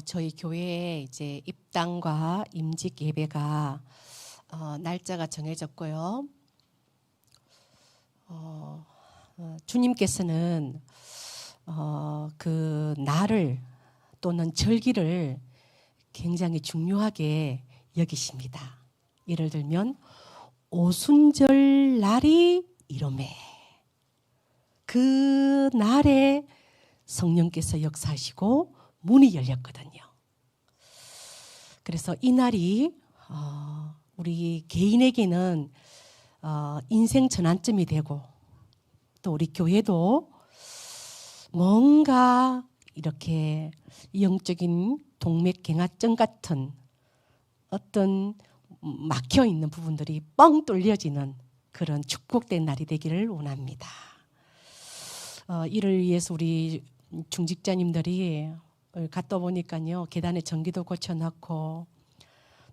저희 교회에 이제 입당과 임직 예배가 날짜가 정해졌고요. 주님께서는 그 날을 또는 절기를 굉장히 중요하게 여기십니다. 예를 들면 오순절 날이 이러매 그 날에 성령께서 역사하시고 문이 열렸거든요. 그래서 이 날이 우리 개인에게는 인생 전환점이 되고 또 우리 교회도 뭔가 이렇게 영적인 동맥경화증 같은 어떤 막혀있는 부분들이 뻥 뚫려지는 그런 축복된 날이 되기를 원합니다. 이를 위해서 우리 중직자님들이 갔다 보니까요, 계단에 전기도 고쳐놨고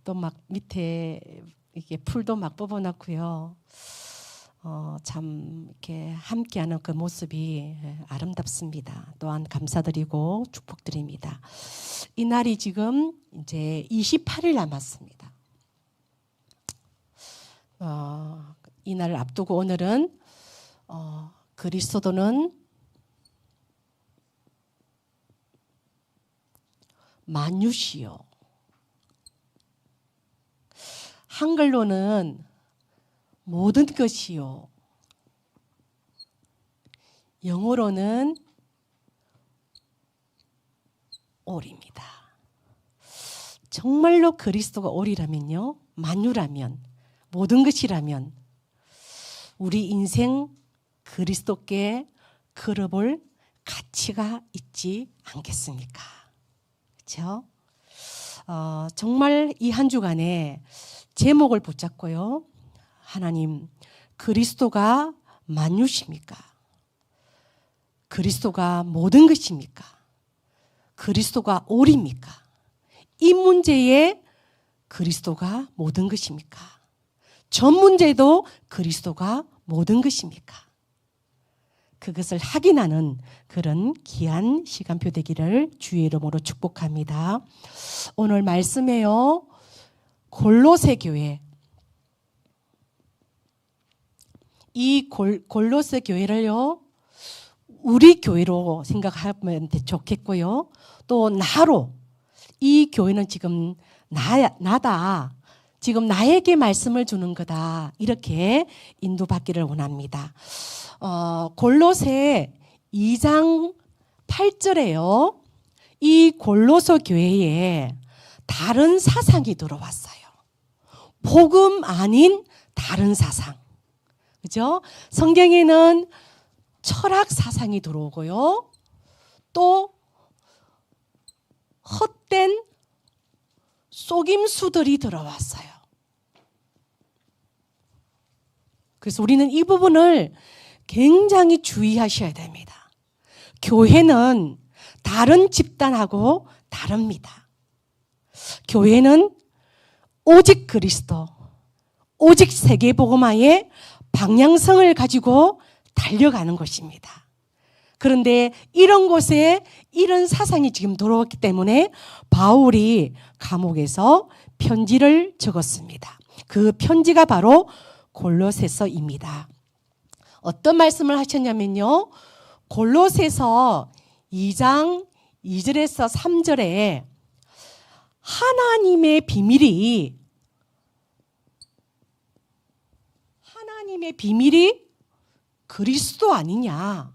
또 막 밑에 이게 풀도 막 뽑아놨고요. 참 이렇게 함께하는 그 모습이 아름답습니다. 또한 감사드리고 축복드립니다. 이 날이 지금 이제 28일 남았습니다. 이 날을 앞두고 오늘은 그리스도는 만유시요. 한글로는 모든 것이요. 영어로는 올입니다. 정말로 그리스도가 올이라면요, 만유라면, 모든 것이라면 우리 인생 그리스도께 걸어볼 가치가 있지 않겠습니까? 그렇죠? 정말 이 한 주간에 제목을 붙잡고요. 하나님, 그리스도가 만유십니까? 그리스도가 모든 것입니까? 그리스도가 올입니까? 이 문제에 그리스도가 모든 것입니까? 전 문제도 그리스도가 모든 것입니까? 그것을 확인하는 그런 귀한 시간표 되기를 주의 이름으로 축복합니다. 오늘 말씀에요, 골로새 교회, 이 골로새 교회를요, 우리 교회로 생각하면 좋겠고요. 또 나로, 이 교회는 지금 나다. 지금 나에게 말씀을 주는 거다. 이렇게 인도받기를 원합니다. 골로새 2장 8절에요. 이 골로새 교회에 다른 사상이 들어왔어요. 복음 아닌 다른 사상. 그죠? 성경에는 철학 사상이 들어오고요. 또 헛된 속임수들이 들어왔어요. 그래서 우리는 이 부분을 굉장히 주의하셔야 됩니다. 교회는 다른 집단하고 다릅니다. 교회는 오직 그리스도, 오직 세계복음화의 방향성을 가지고 달려가는 것입니다. 그런데 이런 곳에 이런 사상이 지금 들어왔기 때문에 바울이 감옥에서 편지를 적었습니다. 그 편지가 바로 골로새서입니다. 어떤 말씀을 하셨냐면요, 골로새서 2장 2절에서 3절에 하나님의 비밀이 그리스도 아니냐.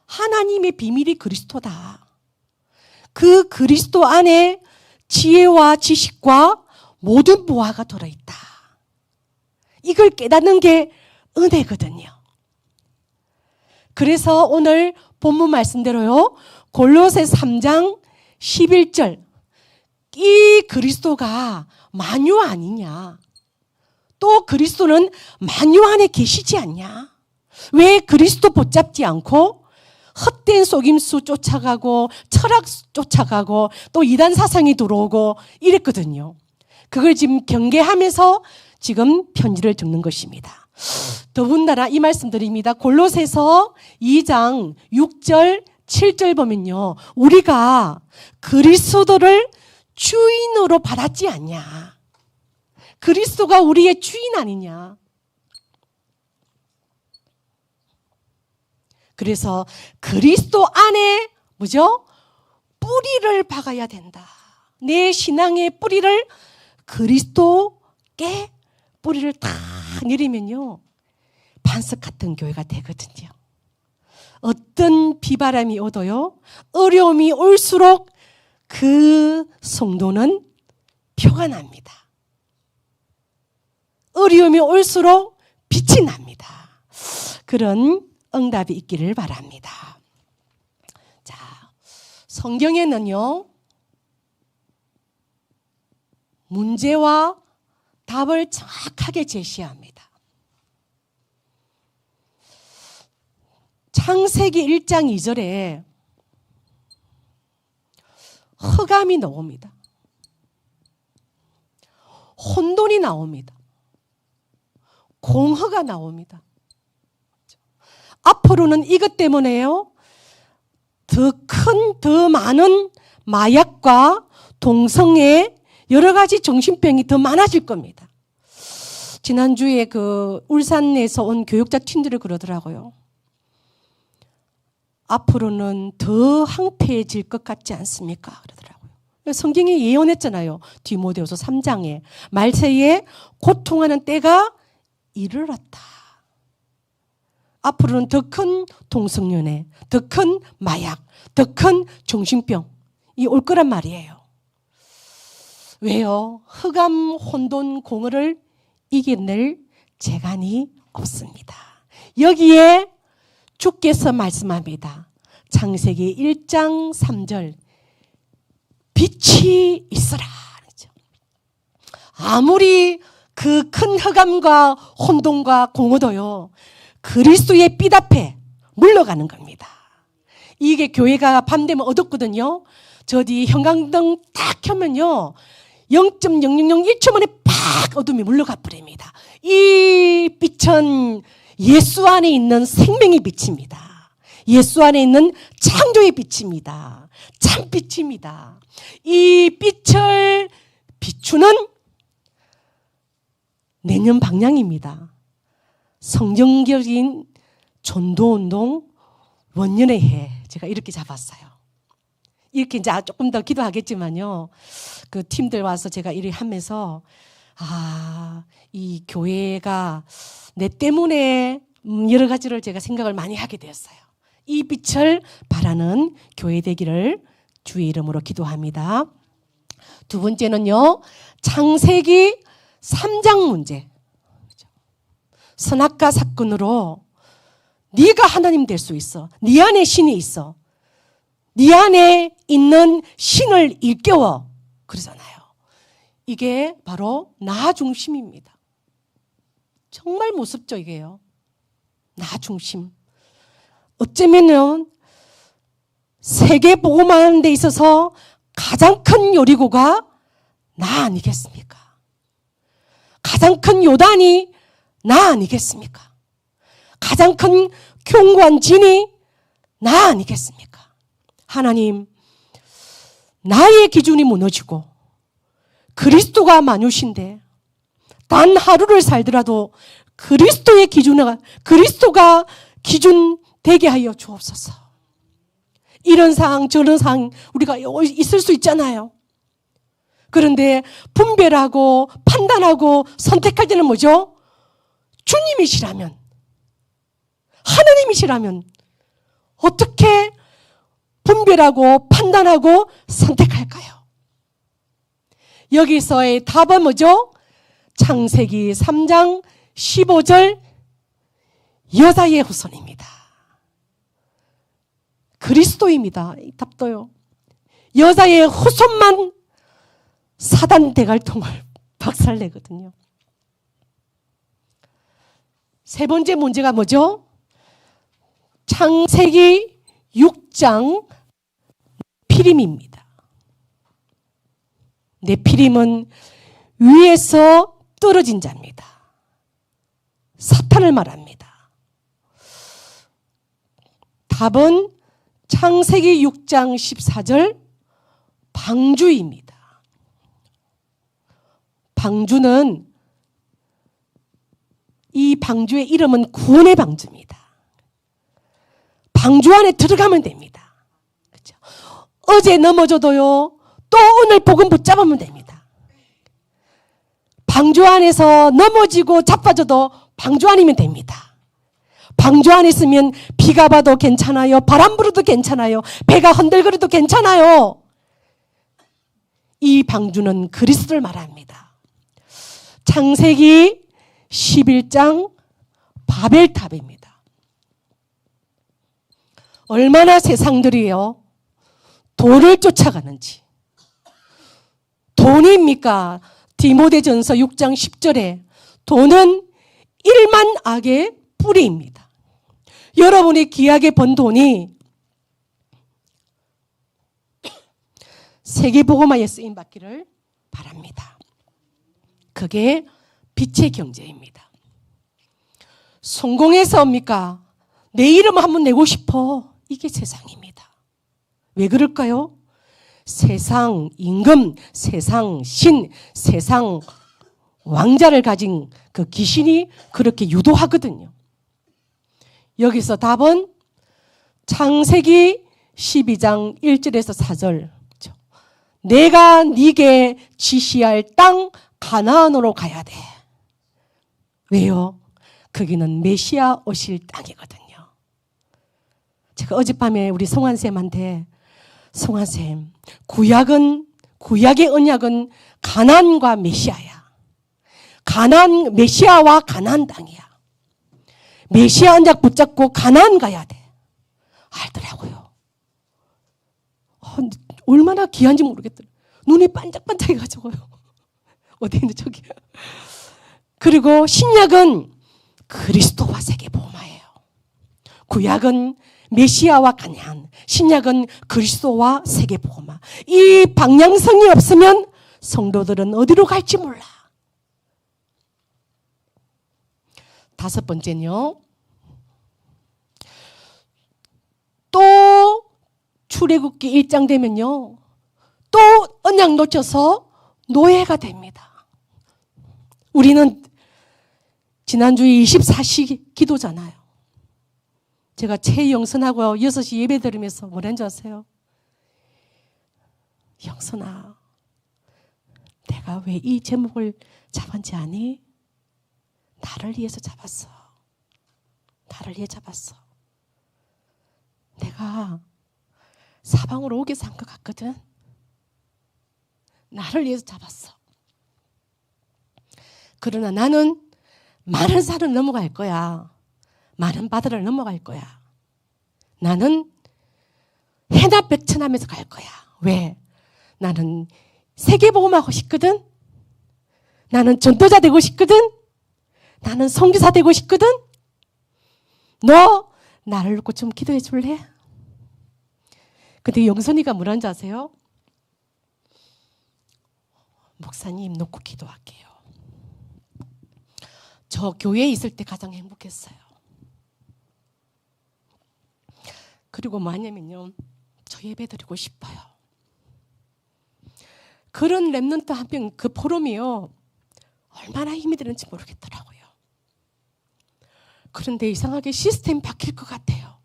하나님의 비밀이 그리스도다. 그 그리스도 안에 지혜와 지식과 모든 보화가 들어있다. 이걸 깨닫는 게 은혜거든요. 그래서 오늘 본문 말씀대로요, 골로새 3장 11절, 이 그리스도가 만유 아니냐. 또 그리스도는 만유 안에 계시지 않냐. 왜 그리스도 붙잡지 않고 헛된 속임수 쫓아가고 철학 쫓아가고 또 이단 사상이 들어오고 이랬거든요. 그걸 지금 경계하면서 지금 편지를 적는 것입니다. 더군다나 이 말씀 드립니다. 골로새서 2장 6절 7절 보면요. 우리가 그리스도를 주인으로 받았지 않냐. 그리스도가 우리의 주인 아니냐. 그래서 그리스도 안에 뭐죠? 뿌리를 박아야 된다. 내 신앙의 뿌리를 그리스도께 뿌리를 딱 내리면요. 반석 같은 교회가 되거든요. 어떤 비바람이 오도요. 어려움이 올수록 그 성도는 표가 납니다. 어려움이 올수록 빛이 납니다. 그런 응답이 있기를 바랍니다. 자, 성경에는요. 문제와 답을 정확하게 제시합니다. 창세기 1장 2절에 흑암이 나옵니다. 혼돈이 나옵니다. 공허가 나옵니다. 앞으로는 이것 때문에요. 더 큰, 더 많은 마약과 동성애 여러 가지 정신병이 더 많아질 겁니다. 지난주에 그 울산에서 온 교육자 팀들이 그러더라고요. 앞으로는 더 황폐해질 것 같지 않습니까? 그러더라고요. 성경이 예언했잖아요. 디모데후서 3장에 말세에 고통하는 때가 이르렀다. 앞으로는 더 큰 동성연애, 더 큰 마약, 더 큰 정신병이 올 거란 말이에요. 왜요? 흑암, 혼돈, 공허를 이겨낼 재간이 없습니다. 여기에 주께서 말씀합니다. 창세기 1장 3절 빛이 있으라. 아무리 그 큰 흑암과 혼돈과 공허도요. 그리스도의 빛 앞에 물러가는 겁니다. 이게 교회가 밤 되면 어둡거든요. 저 뒤 형광등 딱 켜면요. 0.0001초 만에 팍 어둠이 물러가 버립니다. 이 빛은 예수 안에 있는 생명의 빛입니다. 예수 안에 있는 창조의 빛입니다. 참빛입니다. 이 빛을 비추는 내년 방향입니다. 성경적인 전도운동 원년의 해 제가 이렇게 잡았어요. 이렇게 이제 조금 더 기도하겠지만요. 그 팀들 와서 제가 일을 하면서 이 교회가 내 때문에 여러 가지를 제가 생각을 많이 하게 되었어요. 이 빛을 바라는 교회 되기를 주의 이름으로 기도합니다. 두 번째는요. 창세기 3장 문제. 선악과 사건으로 네가 하나님 될 수 있어. 네 안에 신이 있어. 네 안에 있는 신을 일깨워. 그러잖아요. 이게 바로 나 중심입니다. 정말 무섭죠, 이게요. 나 중심. 어쩌면은 세계 복음하는 데 있어서 가장 큰 요리고가 나 아니겠습니까? 가장 큰 요단이 나 아니겠습니까? 가장 큰 견고한 진이 나 아니겠습니까? 하나님, 나의 기준이 무너지고 그리스도가 만유신데 단 하루를 살더라도 그리스도의 그리스도가 기준 되게 하여 주옵소서. 이런 상황 저런 상황 우리가 있을 수 있잖아요. 그런데 분별하고 판단하고 선택할 때는 뭐죠? 주님이시라면, 하나님이시라면 어떻게 분별하고 판단하고 선택할까요? 여기서의 답은 뭐죠? 창세기 3장 15절 여자의 후손입니다. 그리스도입니다. 이 답도요. 여자의 후손만 사단 대갈통을 박살내거든요. 세 번째 문제가 뭐죠? 창세기 6장 네피림입니다. 네피림은 위에서 떨어진 자입니다. 사탄을 말합니다. 답은 창세기 6장 14절 방주입니다. 방주는 이 방주의 이름은 구원의 방주입니다. 방주 안에 들어가면 됩니다. 그렇죠? 어제 넘어져도요, 또 오늘 복음 붙잡으면 됩니다. 방주 안에서 넘어지고 자빠져도 방주 안이면 됩니다. 방주 안에 있으면 비가 와도 괜찮아요. 바람 불어도 괜찮아요. 배가 흔들거려도 괜찮아요. 이 방주는 그리스도를 말합니다. 창세기 11장 바벨탑입니다. 얼마나 세상들이요, 돈을 쫓아가는지. 돈입니까? 디모데전서 6장 10절에 돈은 일만 악의 뿌리입니다. 여러분이 귀하게 번 돈이 세계복음화에 쓰임받기를 바랍니다. 그게 빛의 경제입니다. 성공해서입니까? 내 이름 한번 내고 싶어. 이게 세상입니다. 왜 그럴까요? 세상 임금, 세상 신, 세상 왕자를 가진 그 귀신이 그렇게 유도하거든요. 여기서 답은 창세기 12장 1절에서 4절. 내가 네게 지시할 땅 가나안으로 가야 돼. 왜요? 거기는 메시아 오실 땅이거든요. 제가 어젯밤에 우리 성환쌤한테, 성환쌤, 구약의 언약은 가나안과 메시아야. 메시아와 가나안 땅이야. 메시아 언약 붙잡고 가나안 가야 돼. 알더라고요. 얼마나 귀한지 모르겠더라고요. 눈이 반짝반짝해가지고요. 어디 있는데 저기요. 그리고 신약은 그리스도와 세계복음화예요. 구약은 메시아와 가나안, 신약은 그리스도와 세계복음화. 이 방향성이 없으면 성도들은 어디로 갈지 몰라. 다섯 번째는요, 또 출애굽기 1장 되면요, 또 언약 놓쳐서 노예가 됩니다. 우리는 지난주에 24시 기도잖아요. 제가 최영선하고 6시 예배 드리면서 뭐라는 줄 아세요? 영선아, 내가 왜 이 제목을 잡았는지 아니? 나를 위해서 잡았어. 나를 위해 잡았어. 내가 사방으로 오게 산 것 같거든. 나를 위해서 잡았어. 그러나 나는 많은 산을 넘어갈 거야. 많은 바다를 넘어갈 거야. 나는 해나 백천하면서 갈 거야. 왜? 나는 세계복음하고 싶거든. 나는 전도자 되고 싶거든. 나는 선교사 되고 싶거든. 너 나를 놓고 좀 기도해 줄래? 근데 영선이가 뭐라는지 아세요? 목사님 놓고 기도할게요. 저 교회에 있을 때 가장 행복했어요. 그리고 뭐냐면요, 저 예배 드리고 싶어요. 그런 랩런트 한 명, 그 포럼이요, 얼마나 힘이 드는지 모르겠더라고요. 그런데 이상하게 시스템이 바뀔 것 같아요.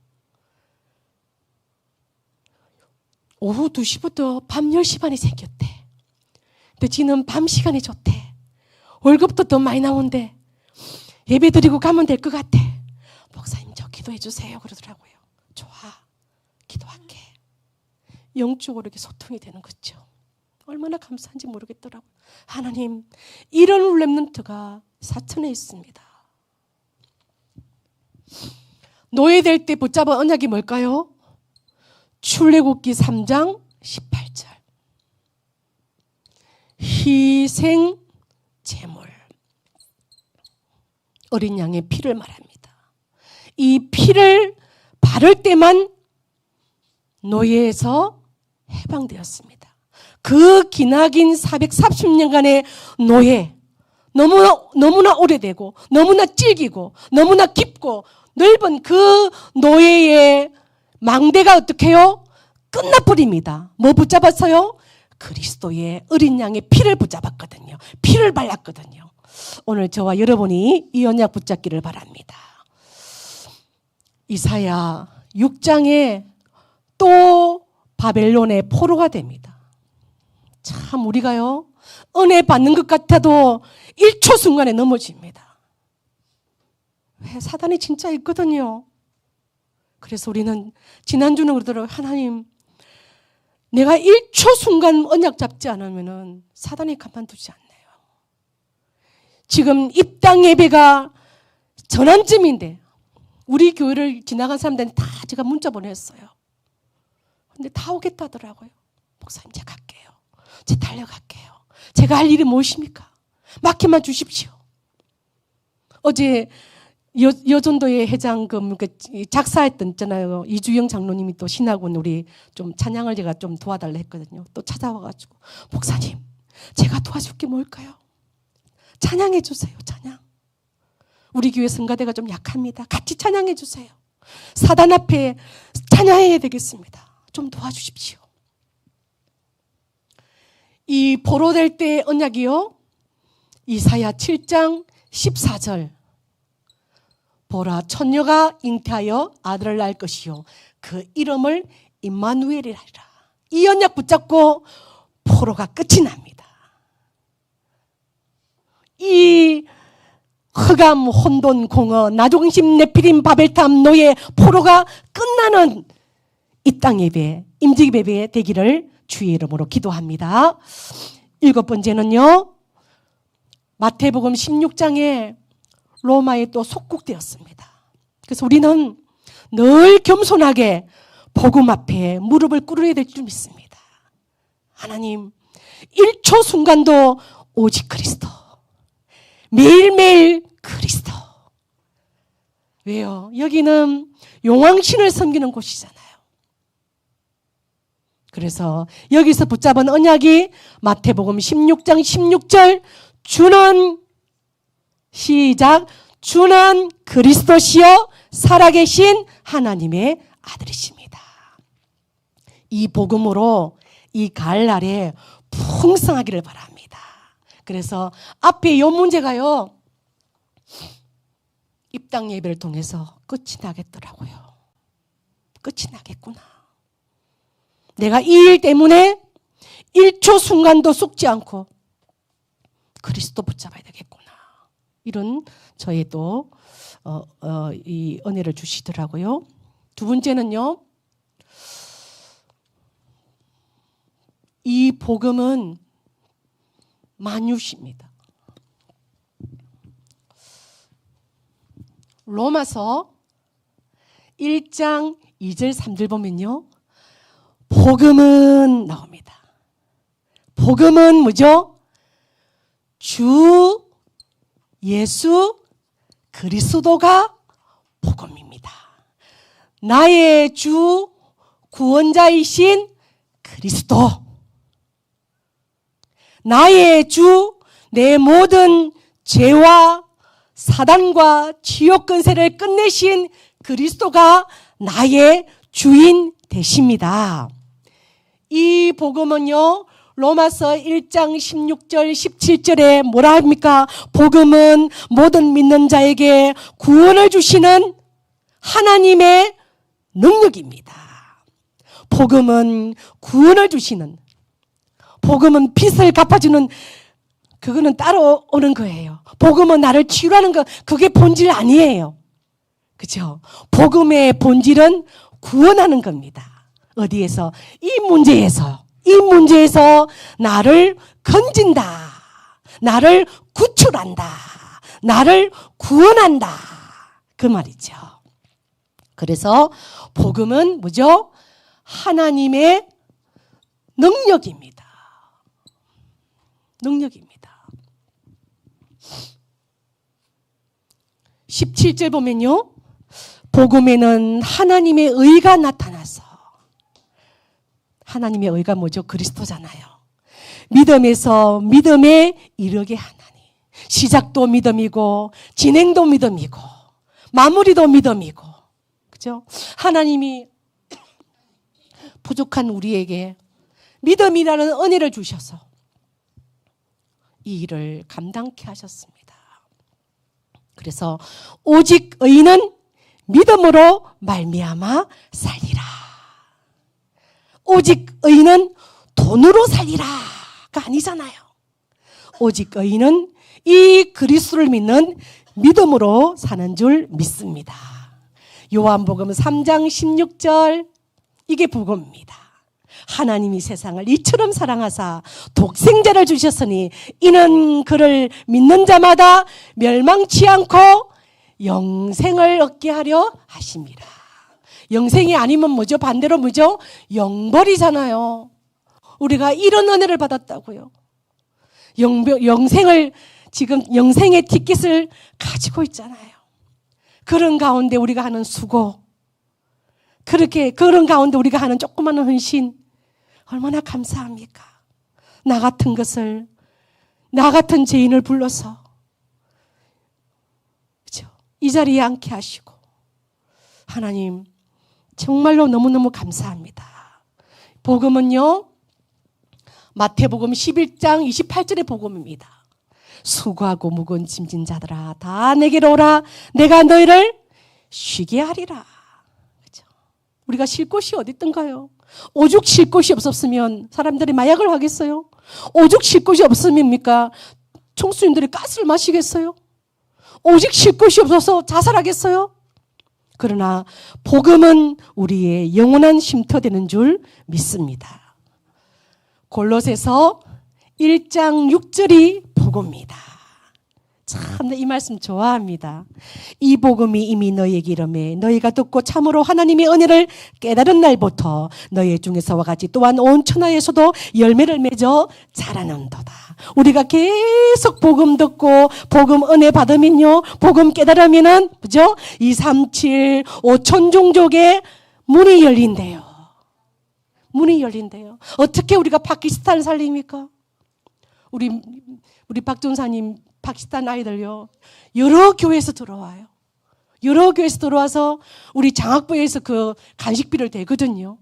오후 2시부터 밤 10시 반에 생겼대. 근데 지는 밤 시간에 좋대. 월급도 더 많이 나온대. 예배 드리고 가면 될 것 같아. 목사님 저 기도해 주세요 그러더라고요. 좋아, 기도할게. 영적으로 이렇게 소통이 되는 거죠. 얼마나 감사한지 모르겠더라고요. 하나님, 이런 렘넌트가 사천에 있습니다. 노예될 때 붙잡은 언약이 뭘까요? 출애굽기 3장 18절. 희생 제물, 어린 양의 피를 말합니다. 이 피를 바를 때만 노예에서 해방되었습니다. 그 기나긴 430년간의 노예, 너무나 오래되고 너무나 질기고 너무나 깊고 넓은 그 노예의 망대가 어떻게 해요? 끝나버립니다. 뭐 붙잡았어요? 그리스도의 어린 양의 피를 붙잡았거든요. 피를 발랐거든요. 오늘 저와 여러분이 이 언약 붙잡기를 바랍니다. 이사야 6장에 또 바벨론의 포로가 됩니다. 참 우리가요, 은혜 받는 것 같아도 1초 순간에 넘어집니다. 왜? 사단이 진짜 있거든요. 그래서 우리는 지난주는 그러더라고요. 하나님, 내가 1초 순간 언약 잡지 않으면 사단이 가만두지 않네요. 지금 입당 예배가 전환점인데 우리 교회를 지나간 사람들한테 다 제가 문자 보냈어요. 근데 다 오겠다더라고요. 목사님, 제가 갈게요. 제가 달려갈게요. 제가 할 일이 무엇입니까? 맡겨만 주십시오. 어제 여전도의 회장금 작사했던 있잖아요. 이주영 장로님이 또 신학원 우리 좀 찬양을 제가 좀 도와달라 했거든요. 또 찾아와가지고 목사님, 제가 도와줄 게 뭘까요? 찬양해 주세요. 찬양. 우리 교회 성가대가 좀 약합니다. 같이 찬양해 주세요. 사단 앞에 찬양해야 되겠습니다. 좀 도와주십시오. 이 포로될 때 언약이요, 이사야 7장 14절. 보라, 처녀가 잉태하여 아들을 낳을 것이요 그 이름을 임마누엘이라 하리라. 이 언약 붙잡고 포로가 끝이 납니다. 이 흑암, 혼돈, 공허, 나중심, 네피림, 바벨탑, 노예, 포로가 끝나는 이 땅 예배, 임직 예배 되기를 주의 이름으로 기도합니다. 7번째는요, 마태복음 16장에 로마에 또 속국되었습니다. 그래서 우리는 늘 겸손하게 복음 앞에 무릎을 꿇어야 될 줄 믿습니다. 하나님, 1초 순간도 오직 그리스도, 매일매일 그리스도. 왜요? 여기는 용왕신을 섬기는 곳이잖아요. 그래서 여기서 붙잡은 언약이 마태복음 16장 16절, 주는 시작, 주는 그리스도시요 살아계신 하나님의 아들이십니다. 이 복음으로 이 가을날에 풍성하기를 바랍니다. 그래서 앞에 이 문제가요, 입당 예배를 통해서 끝이 나겠더라고요. 끝이 나겠구나. 내가 이 일 때문에 1초 순간도 속지 않고 그리스도 붙잡아야 되겠구나. 이런 저의 또 이 은혜를 주시더라고요. 두 번째는요, 이 복음은 만유시입니다. 로마서 1장 2절 3절 보면요, 복음은 나옵니다. 복음은 뭐죠? 주 예수 그리스도가 복음입니다. 나의 주 구원자이신 그리스도, 나의 주, 내 모든 죄와 사단과 지옥 근세를 끝내신 그리스도가 나의 주인 되십니다. 이 복음은요, 로마서 1장 16절 17절에 뭐라 합니까? 복음은 모든 믿는 자에게 구원을 주시는 하나님의 능력입니다. 복음은 구원을 주시는, 복음은 빚을 갚아주는, 그거는 따로 오는 거예요. 복음은 나를 치유하는 거, 그게 본질 아니에요. 그렇죠? 복음의 본질은 구원하는 겁니다. 어디에서? 이 문제에서 나를 건진다, 나를 구출한다, 나를 구원한다, 그 말이죠. 그래서 복음은 뭐죠? 하나님의 능력입니다. 능력입니다. 17절 보면요, 복음에는 하나님의 의가 나타나서, 하나님의 의가 뭐죠? 그리스도잖아요. 믿음에서 믿음에 이르게 하나니, 시작도 믿음이고 진행도 믿음이고 마무리도 믿음이고, 그죠? 하나님이 부족한 우리에게 믿음이라는 은혜를 주셔서 이 일을 감당케 하셨습니다. 그래서 오직 의인은 믿음으로 말미암아 살리라. 오직 의인은 돈으로 살리라가 아니잖아요. 오직 의인은 이 그리스도를 믿는 믿음으로 사는 줄 믿습니다. 요한복음 3장 16절, 이게 복음입니다. 하나님이 세상을 이처럼 사랑하사 독생자를 주셨으니 이는 그를 믿는 자마다 멸망치 않고 영생을 얻게 하려 하심이라. 영생이 아니면 뭐죠? 반대로 뭐죠? 영벌이잖아요. 우리가 이런 은혜를 받았다고요. 영생을, 지금 영생의 티켓을 가지고 있잖아요. 그런 가운데 우리가 하는 수고, 그런 가운데 우리가 하는 조그마한 헌신, 얼마나 감사합니까? 나 같은 죄인을 불러서, 그렇죠? 이 자리에 앉게 하시고, 하나님, 정말로 너무너무 감사합니다. 복음은요, 마태복음 11장 28절의 복음입니다. 수고하고 무거운 짐진 자들아 다 내게로 오라. 내가 너희를 쉬게 하리라. 그렇죠? 우리가 쉴 곳이 어디 있던가요? 오죽 쉴 곳이 없었으면 사람들이 마약을 하겠어요? 오죽 쉴 곳이 없으면입니까? 총수님들이 가스를 마시겠어요? 오직 쉴 곳이 없어서 자살하겠어요? 그러나 복음은 우리의 영원한 쉼터되는 줄 믿습니다. 골로새서 1장 6절이 복음입니다. 참 이 말씀 좋아합니다. 이 복음이 이미 너희에게 이르매 너희가 듣고 참으로 하나님의 은혜를 깨달은 날부터 너희 중에서와 같이 또한 온 천하에서도 열매를 맺어 자라는도다. 우리가 계속 복음 듣고 복음 은혜 받으면요, 복음 깨달으면은 그죠? 237 5천 종족의 문이 열린대요. 문이 열린대요. 어떻게 우리가 파키스탄을 살립니까? 우리 박전사님 파키스탄 아이들요, 여러 교회에서 들어와요. 여러 교회에서 들어와서 우리 장학부에서 그 간식비를 대거든요.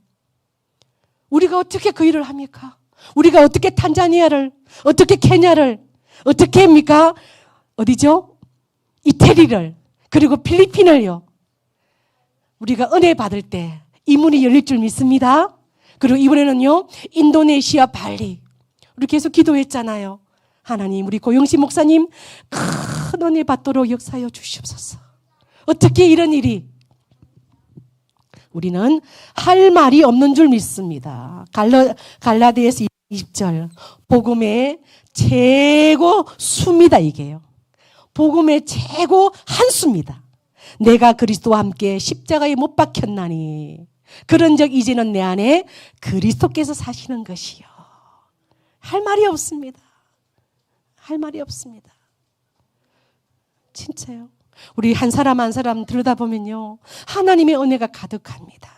우리가 어떻게 그 일을 합니까? 우리가 어떻게 탄자니아를, 어떻게 케냐를, 어떻게 합니까? 어디죠? 이태리를, 그리고 필리핀을요. 우리가 은혜 받을 때 이 문이 열릴 줄 믿습니다. 그리고 이번에는요, 인도네시아 발리. 우리 계속 기도했잖아요. 하나님, 우리 고영시 목사님 큰 은혜 받도록 역사하여 주시옵소서. 어떻게 이런 일이? 우리는 할 말이 없는 줄 믿습니다. 갈라디아서 20절. 복음의 최고 수입니다, 이게요. 복음의 최고 한 수입니다. 내가 그리스도와 함께 십자가에 못 박혔나니 그런즉 이제는 내 안에 그리스도께서 사시는 것이요. 할 말이 없습니다. 할 말이 없습니다. 진짜요. 우리 한 사람 한 사람 들여다보면요, 하나님의 은혜가 가득합니다.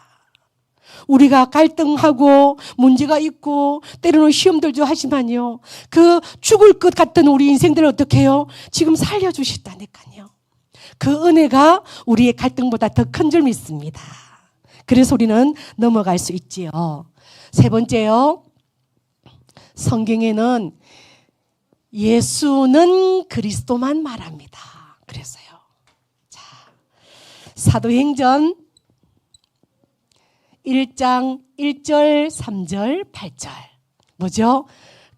우리가 갈등하고 문제가 있고 때로는 시험들도 하지만요, 그 죽을 것 같던 우리 인생들을 어떻게 해요? 지금 살려주셨다니까요. 그 은혜가 우리의 갈등보다 더 큰 줄 믿습니다. 그래서 우리는 넘어갈 수 있지요. 세 번째요, 성경에는 예수는 그리스도만 말합니다. 그래서요. 자, 사도행전 1장 1절, 3절, 8절. 뭐죠?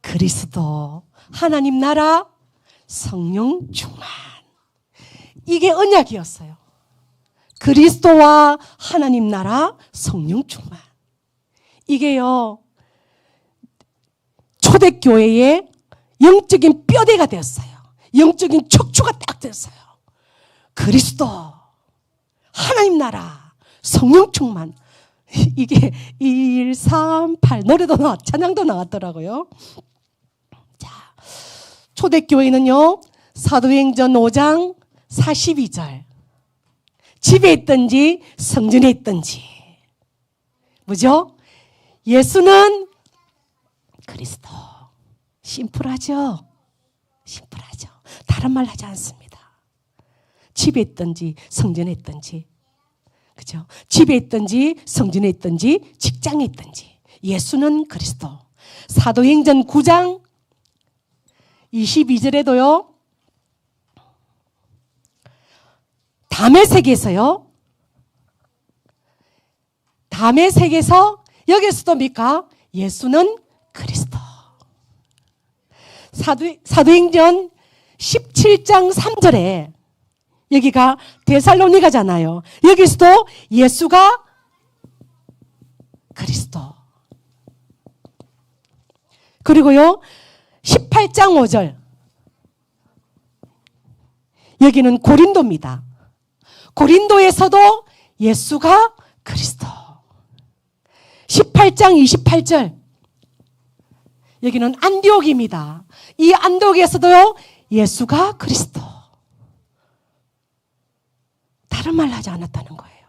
그리스도, 하나님 나라, 성령 충만. 이게 언약이었어요. 그리스도와 하나님 나라, 성령 충만. 이게요, 초대교회의 영적인 뼈대가 되었어요. 영적인 척추가 딱 됐어요. 그리스도, 하나님 나라, 성령 충만. 이게 1, 3, 8 노래도 찬양도 나왔더라고요. 자, 초대교회는요, 사도행전 5장 42절. 집에 있든지 성전에 있든지, 뭐죠? 예수는 그리스도. 심플하죠? 심플하죠. 다른 말 하지 않습니다. 집에 있든지 성전에 있든지. 그죠? 집에 있든지 성전에 있든지 직장에 있든지 예수는 그리스도. 사도행전 9장 22절에도요. 다메섹에서요. 다메섹에서 여기서도 뭡니까? 예수는 그리스도. 사도행전 17장 3절에 여기가 데살로니가잖아요. 여기서도 예수가 그리스도. 그리고요 18장 5절 여기는 고린도입니다. 고린도에서도 예수가 그리스도. 18장 28절 여기는 안디옥입니다. 이 안디옥에서도요 예수가 그리스도. 다른 말 하지 않았다는 거예요.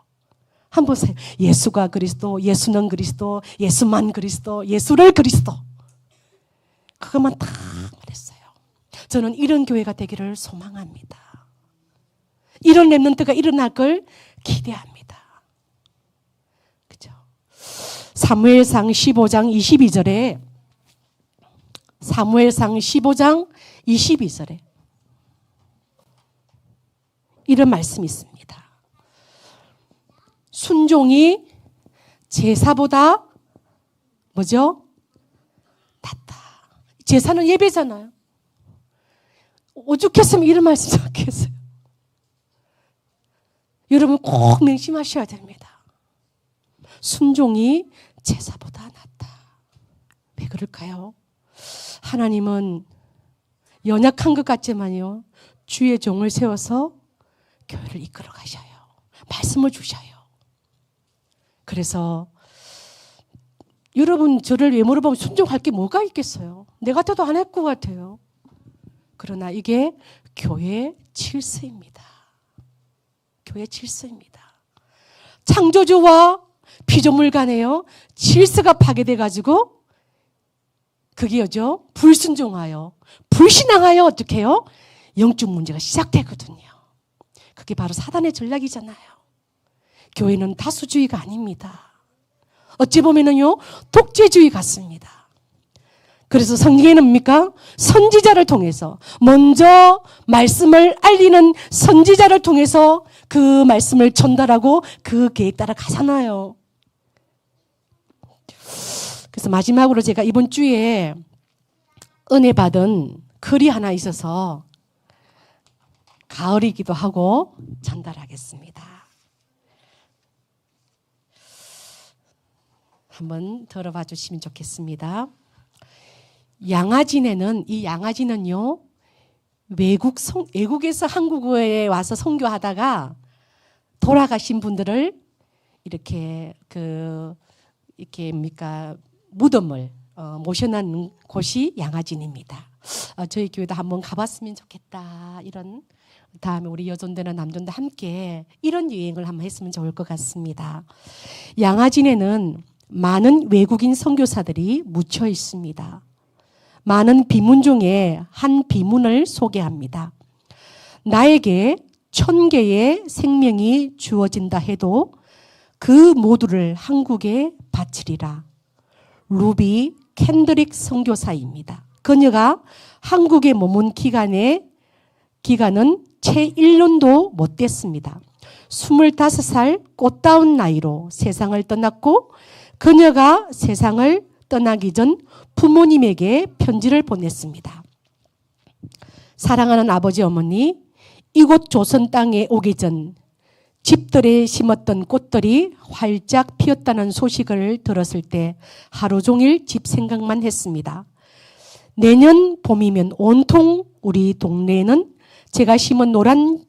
한번 보세요. 예수가 그리스도, 예수는 그리스도, 예수만 그리스도, 예수를 그리스도. 그것만 다 말했어요. 저는 이런 교회가 되기를 소망합니다. 이런 렘넌트가 일어날 걸 기대합니다. 그죠? 사무엘상 15장 22절에 사무엘상 15장 22절에 이런 말씀이 있습니다. 순종이 제사보다 뭐죠? 낫다. 제사는 예배잖아요. 오죽했으면 이런 말씀 좋겠어요. 여러분 꼭 명심하셔야 됩니다. 순종이 제사보다 낫다. 왜 그럴까요? 하나님은 연약한 것 같지만요. 주의 종을 세워서 교회를 이끌어 가셔요. 말씀을 주셔요. 그래서 여러분 저를 외모로 보면 순종할 게 뭐가 있겠어요? 내 같아도 안 할 것 같아요. 그러나 이게 교회의 질서입니다. 교회의 질서입니다. 창조주와 피조물 간에요 질서가 파괴돼가지고 그게요 불순종하여 불신앙하여 어떻게 해요? 영적 문제가 시작되거든요. 그게 바로 사단의 전략이잖아요. 교회는 다수주의가 아닙니다. 어찌 보면은요 독재주의 같습니다. 그래서 성경에는 뭡니까? 선지자를 통해서 먼저 말씀을 알리는 선지자를 통해서 그 말씀을 전달하고 그 계획 따라 가잖아요. 그래서 마지막으로 제가 이번 주에 은혜 받은 글이 하나 있어서 가을이기도 하고 전달하겠습니다. 한번 들어봐 주시면 좋겠습니다. 양아진에는 이 양아진은요 외국에서 한국에 와서 선교하다가 돌아가신 분들을 이렇게 이렇게 무덤을 모셔놓는 곳이 양아진입니다. 저희 교회도 한번 가봤으면 좋겠다. 이런 다음에 우리 여존대나 남존대 함께 이런 여행을 한번 했으면 좋을 것 같습니다. 양아진에는 많은 외국인 선교사들이 묻혀 있습니다. 많은 비문 중에 한 비문을 소개합니다. 나에게 1000개의 생명이 주어진다 해도 그 모두를 한국에 바치리라. 루비 캔드릭 선교사입니다. 그녀가 한국에 머문 기간은 채 1년도 못 됐습니다. 25살 꽃다운 나이로 세상을 떠났고 그녀가 세상을 떠나기 전 부모님에게 편지를 보냈습니다. 사랑하는 아버지 어머니, 이곳 조선 땅에 오기 전 집들에 심었던 꽃들이 활짝 피었다는 소식을 들었을 때 하루 종일 집 생각만 했습니다. 내년 봄이면 온통 우리 동네에는 제가 심은 노란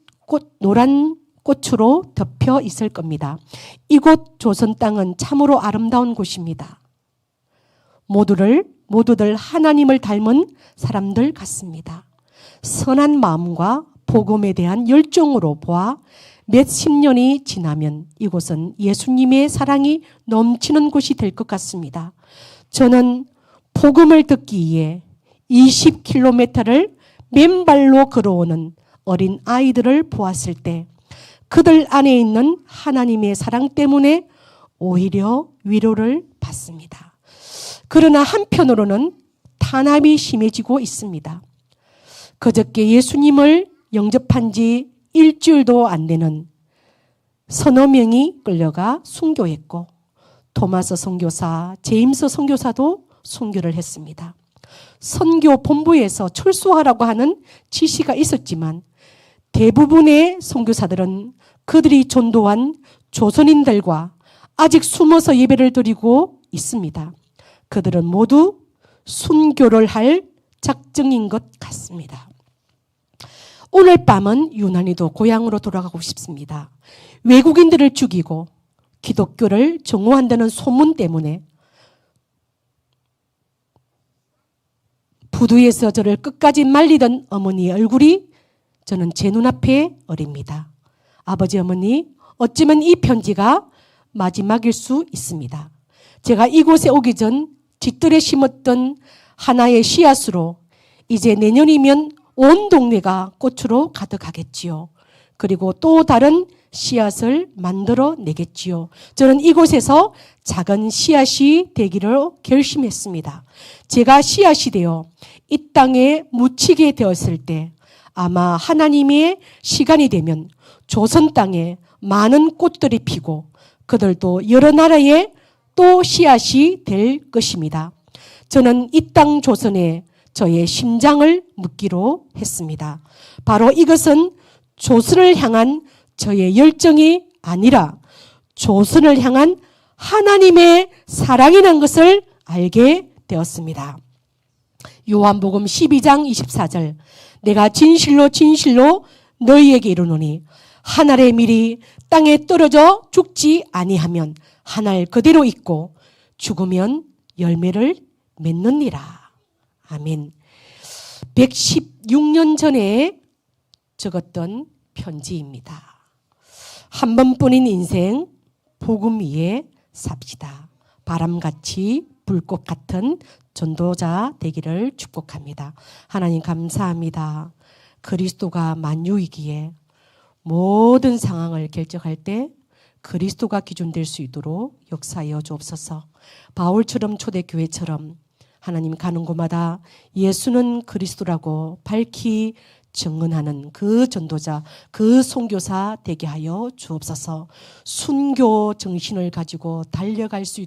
꽃으로 덮여 있을 겁니다. 이곳 조선 땅은 참으로 아름다운 곳입니다. 모두들 하나님을 닮은 사람들 같습니다. 선한 마음과 복음에 대한 열정으로 보아 몇십 년이 지나면 이곳은 예수님의 사랑이 넘치는 곳이 될 것 같습니다. 저는 복음을 듣기 위해 20km를 맨발로 걸어오는 어린 아이들을 보았을 때 그들 안에 있는 하나님의 사랑 때문에 오히려 위로를 받습니다. 그러나 한편으로는 탄압이 심해지고 있습니다. 그저께 예수님을 영접한 지 일주일도 안 되는 서너 명이 끌려가 순교했고, 토마스 선교사, 제임스 선교사도 순교를 했습니다. 선교 본부에서 철수하라고 하는 지시가 있었지만 대부분의 선교사들은 그들이 전도한 조선인들과 아직 숨어서 예배를 드리고 있습니다. 그들은 모두 순교를 할 작정인 것 같습니다. 오늘 밤은 유난히도 고향으로 돌아가고 싶습니다. 외국인들을 죽이고 기독교를 정오한다는 소문 때문에 부두에서 저를 끝까지 말리던 어머니의 얼굴이 저는 제 눈앞에 어립니다. 아버지, 어머니, 어쩌면 이 편지가 마지막일 수 있습니다. 제가 이곳에 오기 전 뒷뜰에 심었던 하나의 씨앗으로 이제 내년이면 온 동네가 꽃으로 가득하겠지요. 그리고 또 다른 씨앗을 만들어 내겠지요. 저는 이곳에서 작은 씨앗이 되기로 결심했습니다. 제가 씨앗이 되어 이 땅에 묻히게 되었을 때 아마 하나님의 시간이 되면 조선 땅에 많은 꽃들이 피고 그들도 여러 나라에 또 씨앗이 될 것입니다. 저는 이 땅 조선에 저의 심장을 묻기로 했습니다. 바로 이것은 조선을 향한 저의 열정이 아니라 조선을 향한 하나님의 사랑이라는 것을 알게 되었습니다. 요한복음 12장 24절, 내가 진실로 진실로 너희에게 이르노니 한 알의 밀이 땅에 떨어져 죽지 아니하면 한 알 그대로 있고 죽으면 열매를 맺느니라. 아멘. 116년 전에 적었던 편지입니다. 한 번뿐인 인생 복음 위에 삽시다. 바람같이 불꽃 같은 전도자 되기를 축복합니다. 하나님 감사합니다. 그리스도가 만유이기에 모든 상황을 결정할 때 그리스도가 기준 될 수 있도록 역사하여 주옵소서. 바울처럼 초대교회처럼 하나님 가는 곳마다 예수는 그리스도라고 밝히 증언하는 그 전도자, 그 선교사 되게 하여 주옵소서. 순교 정신을 가지고 달려갈 수 있도록